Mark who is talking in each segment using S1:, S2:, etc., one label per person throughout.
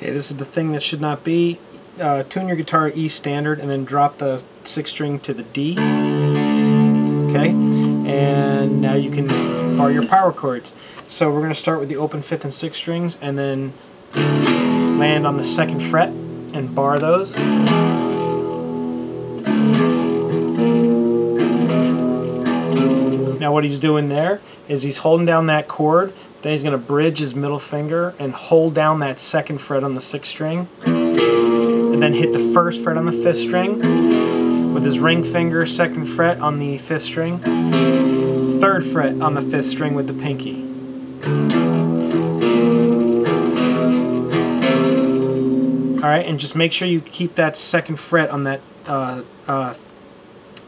S1: Okay, this is the thing that should not be. Tune your guitar E standard and then drop the 6th string to the D. Okay, and now you can bar your power chords. So we're going to start with the open 5th and 6th strings and then land on the 2nd fret and bar those. Now what he's doing there is he's holding down that chord, then he's going to bridge his middle finger and hold down that 2nd fret on the 6th string, and then hit the 1st fret on the 5th string with his ring finger, 2nd fret on the 5th string, 3rd fret on the 5th string with the pinky. Alright, and just make sure you keep that 2nd fret on that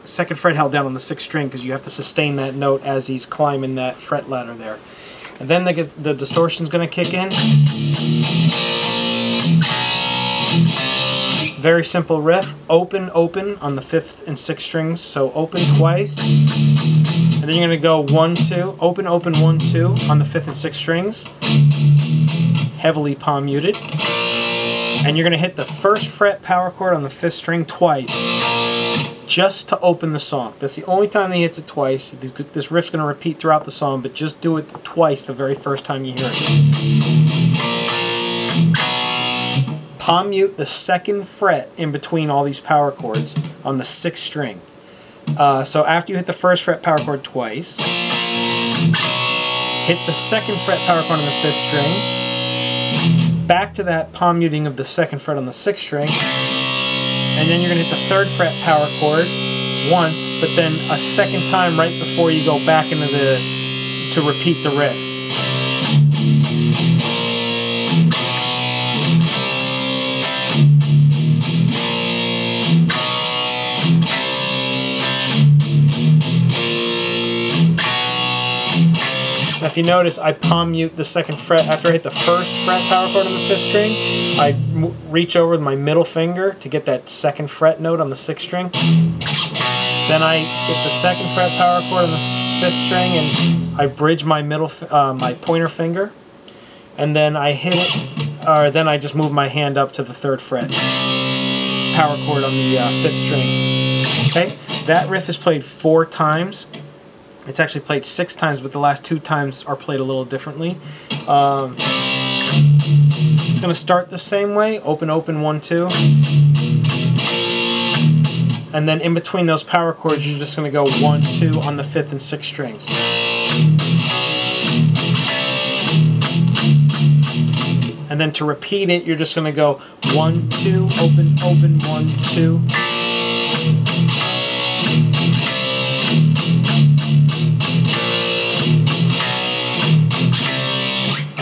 S1: 2nd fret held down on the 6th string, because you have to sustain that note as he's climbing that fret ladder there. And then the distortion's going to kick in. Very simple riff. Open, open on the 5th and 6th strings, so open twice. And then you're going to go 1, 2, open, open, 1, 2 on the 5th and 6th strings. Heavily palm muted. And you're going to hit the 1st fret power chord on the 5th string twice, just to open the song. That's the only time he hits it twice. This riff's going to repeat throughout the song, but just do it twice the very first time you hear it. Palm mute the 2nd fret in between all these power chords on the 6th string. So after you hit the 1st fret power chord twice, hit the 2nd fret power chord on the 5th string, back to that palm muting of the 2nd fret on the 6th string, and then you're going to hit the 3rd fret power chord once, but then a 2nd time right before you go back into to repeat the riff. Now if you notice, I palm mute the 2nd fret. After I hit the 1st fret power chord on the 5th string, I reach over with my middle finger to get that 2nd fret note on the 6th string. Then I hit the 2nd fret power chord on the 5th string and I bridge my my pointer finger. And then I hit it, or then I just move my hand up to the 3rd fret power chord on the 5th string. Okay, that riff is played 4 times. It's actually played 6 times, but the last 2 times are played a little differently. It's going to start the same way, open, open, 1, 2. And then in between those power chords, you're just going to go 1, 2 on the 5th and 6th strings. And then to repeat it, you're just going to go 1, 2, open, open, 1, 2.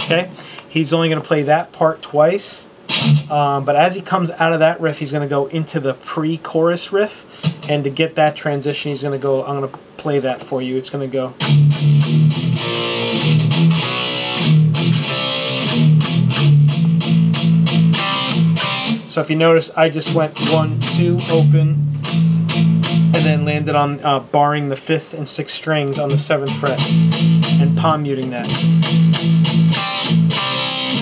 S1: Okay, he's only going to play that part twice, but as he comes out of that riff, he's going to go into the pre-chorus riff, and to get that transition, he's going to go, I'm going to play that for you. It's going to go. So if you notice, I just went 1, 2, open, and then landed on barring the 5th and 6th strings on the 7th fret, and palm muting that.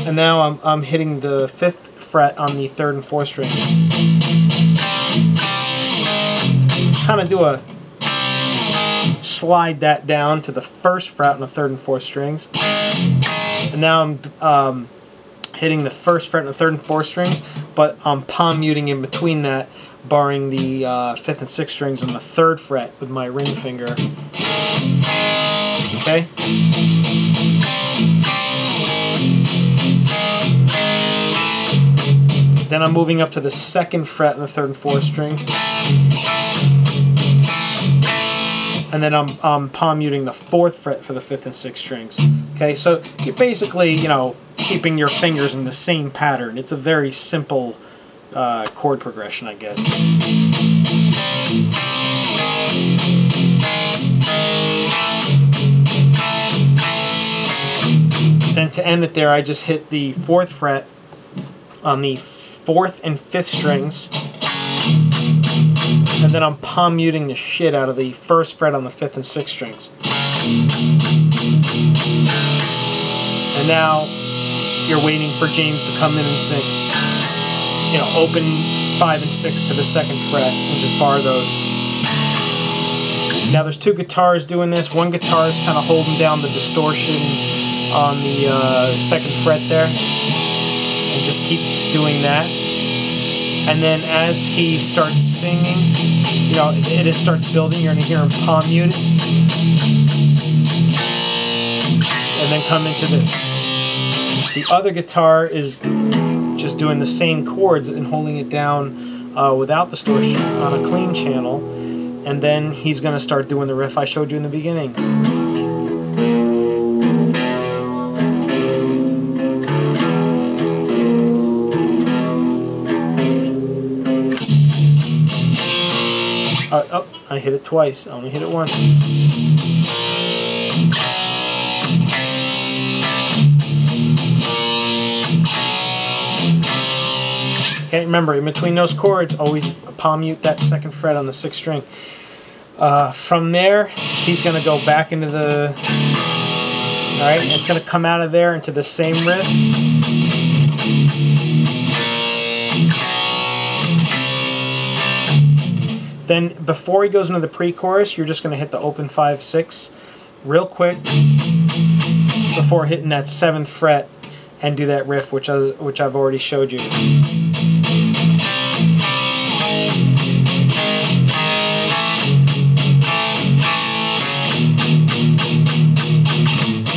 S1: And now I'm hitting the 5th fret on the 3rd and 4th string. Kind of do a slide that down to the 1st fret on the 3rd and 4th strings. And now I'm hitting the 1st fret on the 3rd and 4th strings, but I'm palm muting in between that, barring the 5th and 6th strings on the 3rd fret with my ring finger. Okay? Then I'm moving up to the 2nd fret on the 3rd and 4th string. And then I'm palm muting the 4th fret for the 5th and 6th strings. Okay, so you're basically, you know, keeping your fingers in the same pattern. It's a very simple chord progression, I guess. Then to end it there, I just hit the 4th fret on the 4th and 5th strings, and then I'm palm muting the shit out of the 1st fret on the 5th and 6th strings. And now you're waiting for James to come in and sing. You know, open 5 and 6 to the 2nd fret and just bar those. Now there's 2 guitars doing this. One guitar is kind of holding down the distortion on the 2nd fret there, and just keeps doing that. And then as he starts singing, you know, it starts building. You're going to hear him palm mute it, and then come into this. The other guitar is just doing the same chords and holding it down without distortion on a clean channel, and then he's going to start doing the riff I showed you in the beginning. Oh, I hit it twice. I only hit it once. Okay, remember, in between those chords, always palm mute that 2nd fret on the 6th string. From there, he's going to go back into the... Alright, it's going to come out of there into the same riff. Then, before he goes into the pre-chorus, you're just going to hit the open 5-6 real quick before hitting that 7th fret and do that riff, which I've already showed you.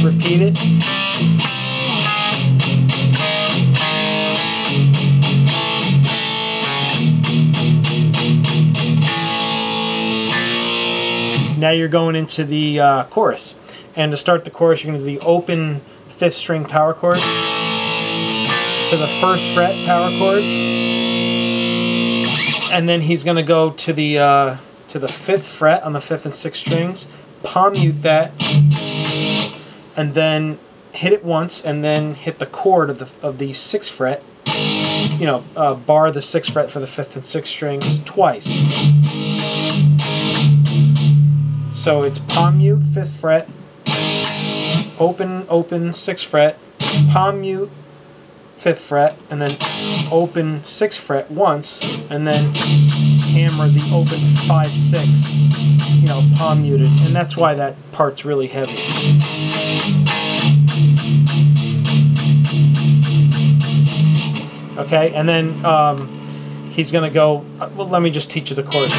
S1: Repeat it. Now you're going into the chorus. And to start the chorus, you're going to do the open 5th string power chord to the 1st fret power chord. And then he's going to go to the 5th fret on the 5th and 6th strings, palm mute that, and then hit it once, and then hit the chord of the 6th fret. You know, bar the 6th fret for the 5th and 6th strings twice. So it's palm mute 5th fret, open 6th fret, palm mute 5th fret, and then open 6th fret once, and then hammer the open 5-6, you know, palm muted, and that's why that part's really heavy. Okay, and then he's going to go, well, let me just teach you the chorus.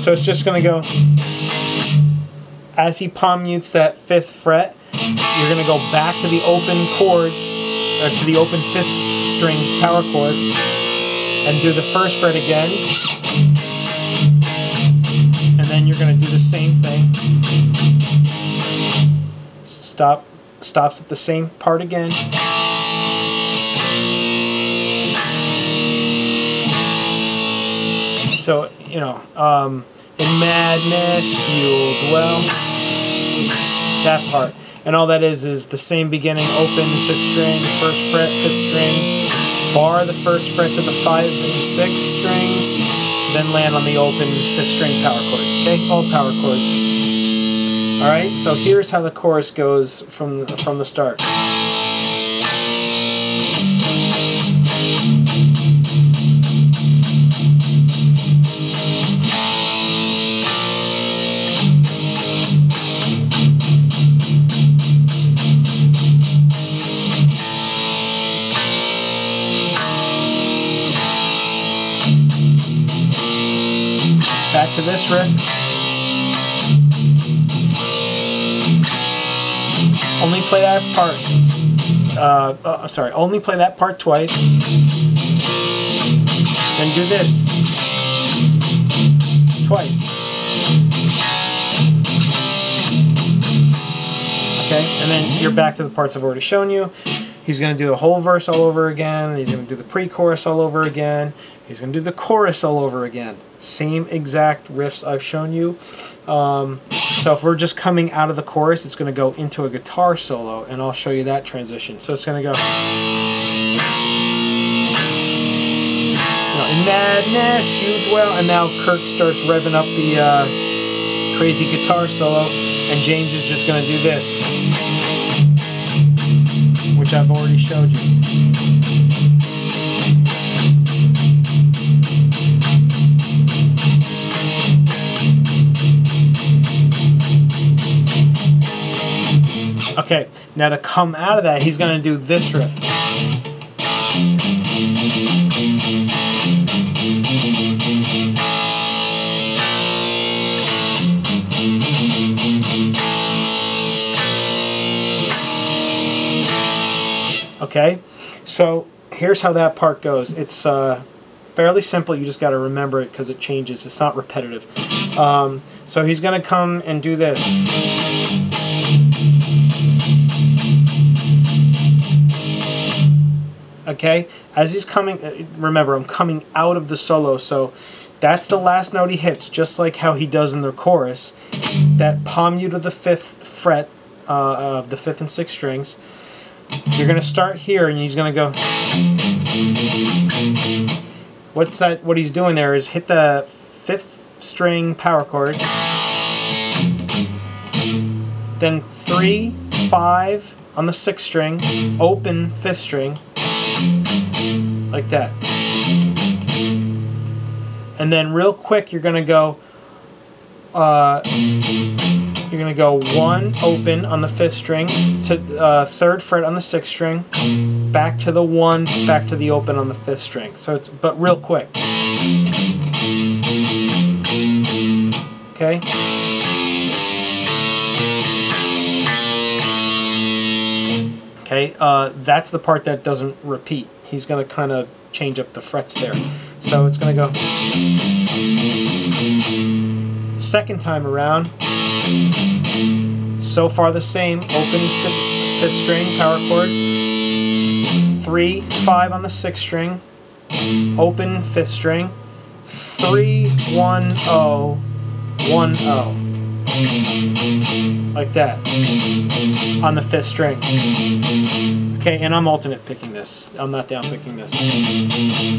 S1: So it's just going to go, as he palm mutes that 5th fret, you're going to go back to the open chords, or to the open 5th string power chord, and do the 1st fret again. And then you're going to do the same thing. Stops at the same part again. So, you know, in madness you'll dwell. That part. And all that is the same beginning, open 5th string, 1st fret, 5th string, bar the 1st fret to the 5 and 6 strings, then land on the open 5th string power chord. Okay, all power chords. Alright, so here's how the chorus goes from the start. Back to this riff. Only play that part. Sorry, only play that part twice. Then do this twice. Okay, and then you're back to the parts I've already shown you. He's going to do the whole verse all over again. He's going to do the pre-chorus all over again. He's going to do the chorus all over again. Same exact riffs I've shown you. So if we're just coming out of the chorus, it's going to go into a guitar solo, and I'll show you that transition. So it's going to go... in madness you dwell. And now Kirk starts revving up the crazy guitar solo, and James is just going to do this, which I've already showed you. Okay, now to come out of that, he's going to do this riff. Okay, so here's how that part goes. It's fairly simple. You just got to remember it because it changes. It's not repetitive. So he's going to come and do this. Okay, as he's coming, remember, I'm coming out of the solo, so that's the last note he hits, just like how he does in the chorus. That palm mute of the 5th fret of the 5th and 6th strings. You're going to start here, and he's going to go. What's that? What he's doing there is hit the 5th string power chord, then 3, 5 on the 6th string, open 5th string, like that. And then real quick, you're going to go. You're going to go 1 open on the 5th string to 3rd fret on the 6th string, back to the 1, back to the open on the 5th string. So it's, but real quick. Okay. Okay. That's the part that doesn't repeat. He's going to kind of change up the frets there. So it's going to go. Second time around. So far the same. Open 5th string power chord. 3, 5 on the 6th string. Open 5th string. 3, 1, 0, 1, 0. Like that. On the 5th string. Okay, and I'm alternate picking this. I'm not down picking this.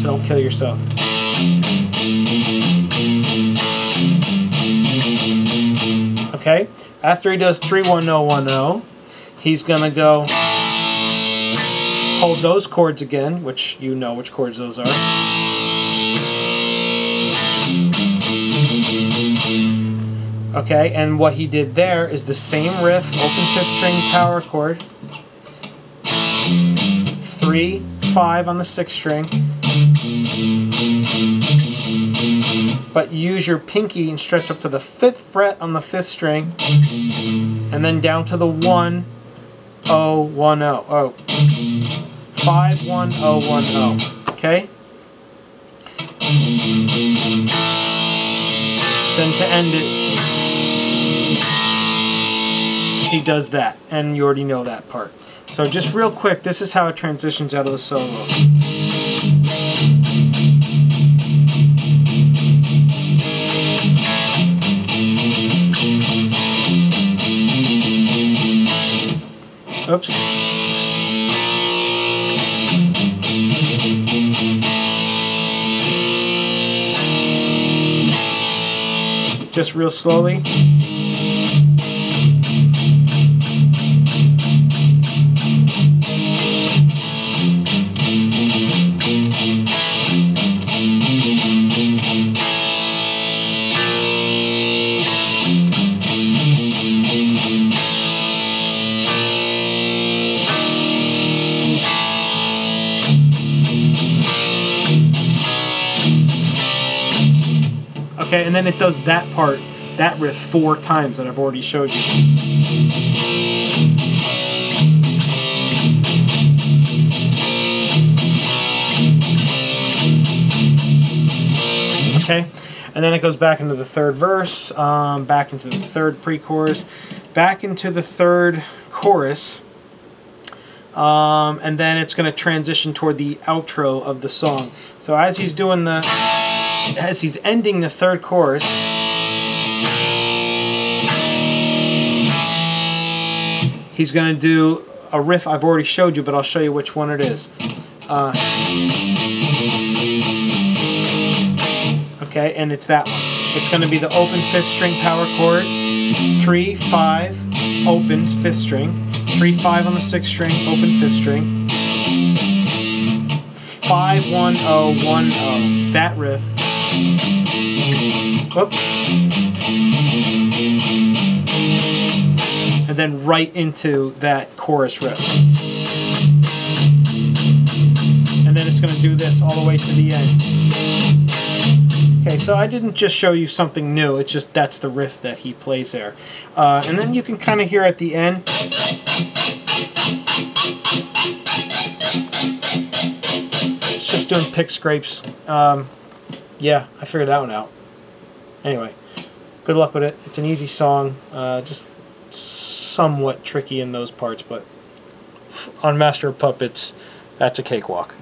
S1: So don't kill yourself. Okay, after he does 3, 1, 0, 1, 0, he's going to go hold those chords again, which you know which chords those are. Okay, and what he did there is the same riff, open 5th string power chord, 3, 5 on the 6th string, but use your pinky and stretch up to the 5th fret on the 5th string, and then down to the 1, 0, 1, 0. Oh. 5, 1, 0, 1, 0. Okay? Then to end it, he does that, and you already know that part. So just real quick, this is how it transitions out of the solo. Oops. Just real slowly. Okay, and then it does that part, that riff 4 times that I've already showed you. Okay, and then it goes back into the 3rd verse, back into the 3rd pre-chorus, back into the 3rd chorus, and then it's going to transition toward the outro of the song. So as he's doing the, as he's ending the 3rd chorus, he's going to do a riff I've already showed you, but I'll show you which one it is. Okay, and it's that one. It's going to be the open 5th string power chord, 3, 5, opens 5th string, 3, 5 on the 6th string, open 5th string, 5, 1, 0, 1, 0. That riff. Whoop. And then right into that chorus riff. And then it's going to do this all the way to the end. Okay, so I didn't just show you something new, it's just that's the riff that he plays there. And then you can kind of hear at the end. It's just doing pick scrapes. Yeah, I figured that one out. Anyway, good luck with it. It's an easy song, just somewhat tricky in those parts, but on Master of Puppets, that's a cakewalk.